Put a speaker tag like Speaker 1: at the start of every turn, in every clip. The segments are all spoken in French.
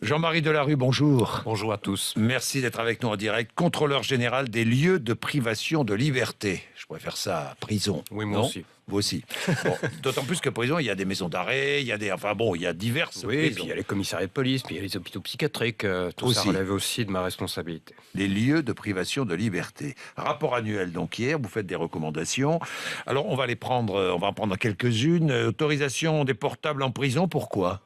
Speaker 1: Jean-Marie Delarue, bonjour.
Speaker 2: Bonjour à tous.
Speaker 1: Merci d'être avec nous en direct. Contrôleur général des lieux de privation de liberté. Je préfère ça, prison.
Speaker 2: Oui, moi
Speaker 1: non
Speaker 2: aussi.
Speaker 1: Vous aussi. Bon, d'autant plus que prison, il y a des maisons d'arrêt, il y a des... Enfin bon, il y a diverses
Speaker 2: Oui, et
Speaker 1: prisons.
Speaker 2: puis il y a les commissariats de police, puis il y a les hôpitaux psychiatriques. Tout
Speaker 1: Aussi.
Speaker 2: ça relève aussi de ma responsabilité.
Speaker 1: Les lieux de privation de liberté. Rapport annuel, donc hier, vous faites des recommandations. Alors, on va en prendre quelques-unes. Autorisation des portables en prison, pourquoi ?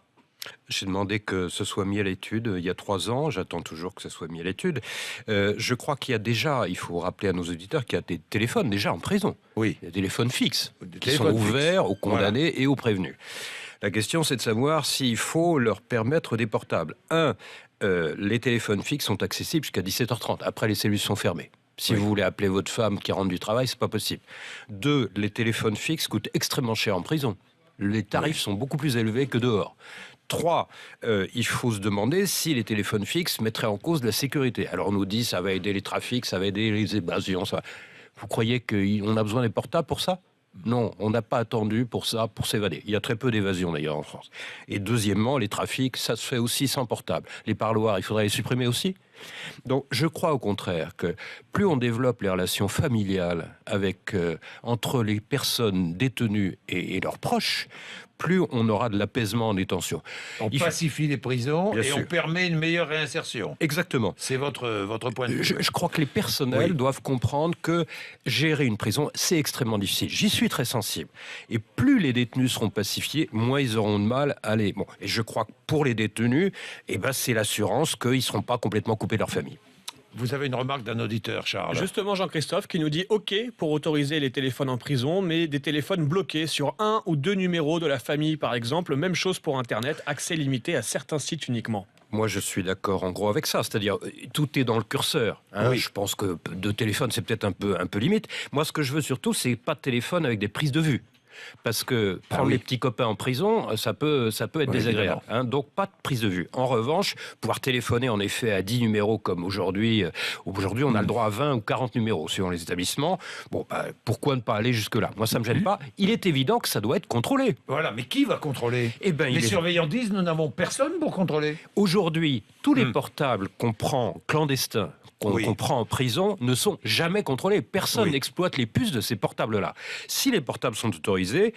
Speaker 2: J'ai demandé que ce soit mis à l'étude il y a 3 ans. J'attends toujours que ce soit mis à l'étude. Je crois qu'il y a déjà, il faut rappeler à nos auditeurs qu'il y a des téléphones déjà en prison.
Speaker 1: Oui.
Speaker 2: Il y a des téléphones fixes
Speaker 1: Des
Speaker 2: qui sont
Speaker 1: téléphones fixes.
Speaker 2: ouverts aux condamnés et aux prévenus. La question, c'est de savoir s'il faut leur permettre des portables. Les téléphones fixes sont accessibles jusqu'à 17h30. Après, les cellules sont fermées. Si vous voulez appeler votre femme qui rentre du travail, c'est pas possible. 2, les téléphones fixes coûtent extrêmement cher en prison. Les tarifs sont beaucoup plus élevés que dehors. 3, il faut se demander si les téléphones fixes mettraient en cause la sécurité. Alors on nous dit ça va aider les trafics, ça va aider les évasions. Vous croyez qu'on a besoin des portables pour ça ? Non, on n'a pas attendu pour ça, pour s'évader. Il y a très peu d'évasion d'ailleurs en France. Et deuxièmement, les trafics, ça se fait aussi sans portable. Les parloirs, il faudrait les supprimer aussi. Donc je crois au contraire que plus on développe les relations familiales entre les personnes détenues et leurs proches, plus on aura de l'apaisement en détention.
Speaker 1: On pacifie les prisons
Speaker 2: Bien
Speaker 1: et
Speaker 2: sûr.
Speaker 1: on permet une meilleure réinsertion.
Speaker 2: Exactement.
Speaker 1: C'est votre point de vue.
Speaker 2: Je crois que les personnels doivent comprendre que gérer une prison, c'est extrêmement difficile. J'y suis très sensible. Et plus les détenus seront pacifiés, moins ils auront de mal à aller. Bon, et je crois que pour les détenus, c'est l'assurance qu'ils ne seront pas complètement coupés de leur famille.
Speaker 1: Vous avez une remarque d'un auditeur, Charles.
Speaker 3: Justement, Jean-Christophe, qui nous dit OK pour autoriser les téléphones en prison, mais des téléphones bloqués sur 1 ou 2 numéros de la famille, par exemple. Même chose pour Internet, accès limité à certains sites uniquement.
Speaker 2: Moi, je suis d'accord en gros avec ça. C'est-à-dire, tout est dans le curseur.
Speaker 1: Oui.
Speaker 2: Je pense que 2 téléphones, c'est peut-être un peu limite. Moi, ce que je veux surtout, c'est pas de téléphone avec des prises de vue. Parce que prendre les petits copains en prison, ça peut être désagréable. Donc, pas de prise de vue. En revanche, pouvoir téléphoner en effet à 10 numéros comme aujourd'hui. Aujourd'hui, on a le droit à 20 ou 40 numéros suivant les établissements. Bon, pourquoi ne pas aller jusque-là ? Moi, ça me gêne pas. Il est évident que ça doit être contrôlé.
Speaker 1: Voilà, mais qui va contrôler ?
Speaker 2: Les
Speaker 1: surveillants disent nous n'avons personne pour contrôler.
Speaker 2: Aujourd'hui, tous les portables qu'on prend clandestins, qu'on prend en prison, ne sont jamais contrôlés. Personne n'exploite les puces de ces portables-là. Si les portables sont autorisés,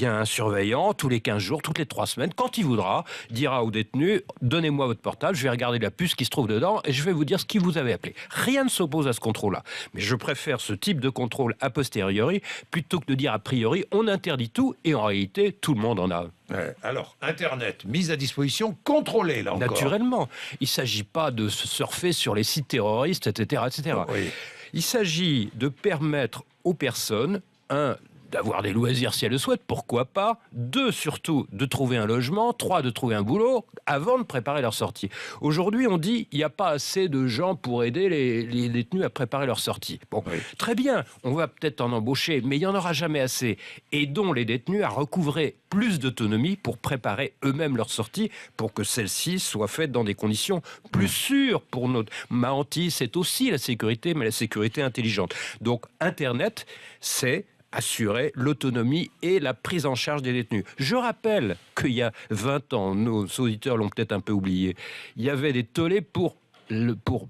Speaker 2: un surveillant, tous les 15 jours, toutes les 3 semaines, quand il voudra, dira aux détenus, donnez-moi votre portable, je vais regarder la puce qui se trouve dedans et je vais vous dire ce qui vous avez appelé. Rien ne s'oppose à ce contrôle-là. Mais je préfère ce type de contrôle a posteriori, plutôt que de dire a priori, on interdit tout et en réalité, tout le monde en a.
Speaker 1: Alors, Internet, mise à disposition, contrôlée, là encore.
Speaker 2: Naturellement. Il ne s'agit pas de surfer sur les sites terroristes, etc. etc. Il s'agit de permettre aux personnes, d'avoir des loisirs si elles le souhaitent, pourquoi pas. 2, surtout, de trouver un logement. 3, de trouver un boulot avant de préparer leur sortie. Aujourd'hui, on dit qu'il n'y a pas assez de gens pour aider les détenus à préparer leur sortie. Bon, très bien, on va peut-être en embaucher, mais il n'y en aura jamais assez. Aidons les détenus à recouvrer plus d'autonomie pour préparer eux-mêmes leur sortie, pour que celle-ci soit faite dans des conditions plus sûres pour notre... Ma hantise, c'est aussi la sécurité, mais la sécurité intelligente. Donc, Internet, c'est assurer l'autonomie et la prise en charge des détenus. Je rappelle qu'il y a 20 ans, nos auditeurs l'ont peut-être un peu oublié, il y avait des tollés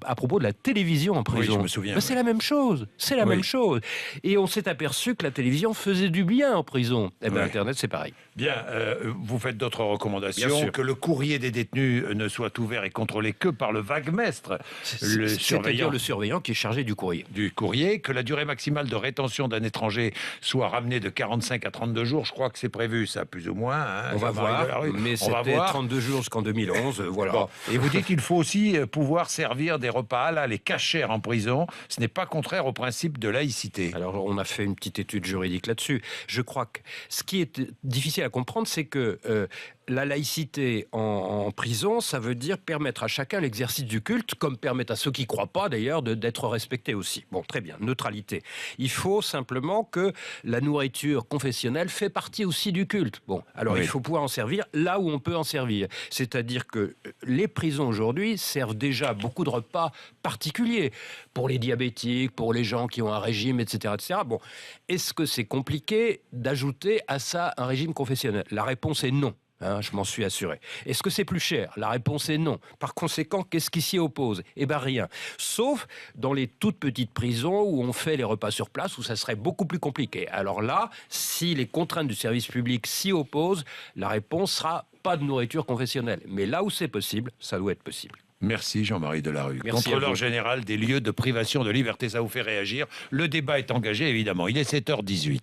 Speaker 2: à propos de la télévision en prison.
Speaker 1: Oui, je me souviens.
Speaker 2: C'est la même chose. C'est la même chose. Et on s'est aperçu que la télévision faisait du bien en prison. Internet, c'est pareil.
Speaker 1: Bien, vous faites d'autres recommandations.
Speaker 2: Bien sûr.
Speaker 1: Que le courrier des détenus ne soit ouvert et contrôlé que par le vaguemestre,
Speaker 2: C'est-à-dire le surveillant qui est chargé du courrier.
Speaker 1: Que la durée maximale de rétention d'un étranger soit ramenée de 45 à 32 jours. Je crois que c'est prévu, ça, plus ou moins.
Speaker 2: On va voir, mais c'était 32 jours jusqu'en 2011. Voilà.
Speaker 1: Bon. Et vous dites qu'il faut aussi pouvoir servir des repas halal et cachers en prison. Ce n'est pas contraire au principe de laïcité.
Speaker 2: Alors, on a fait une petite étude juridique là-dessus. Je crois que ce qui est difficile à comprendre, c'est que la laïcité en prison, ça veut dire permettre à chacun l'exercice du culte, comme permettre à ceux qui ne croient pas, d'ailleurs, d'être respectés aussi. Bon, très bien, neutralité. Il faut simplement que la nourriture confessionnelle fait partie aussi du culte. Bon, alors il faut pouvoir en servir là où on peut en servir. C'est-à-dire que les prisons aujourd'hui servent déjà beaucoup de repas particuliers pour les diabétiques, pour les gens qui ont un régime, etc., etc. Bon, est-ce que c'est compliqué d'ajouter à ça un régime confessionnel ? La réponse est non. Je m'en suis assuré. Est-ce que c'est plus cher? La réponse est non. Par conséquent, qu'est-ce qui s'y oppose? Eh bien, rien. Sauf dans les toutes petites prisons où on fait les repas sur place, où ça serait beaucoup plus compliqué. Alors là, si les contraintes du service public s'y opposent, la réponse sera pas de nourriture confessionnelle. Mais là où c'est possible, ça doit être possible.
Speaker 1: Merci Jean-Marie Delarue.
Speaker 2: Merci
Speaker 1: Contrôleur général des lieux de privation de liberté, ça vous fait réagir. Le débat est engagé, évidemment. Il est 7h18.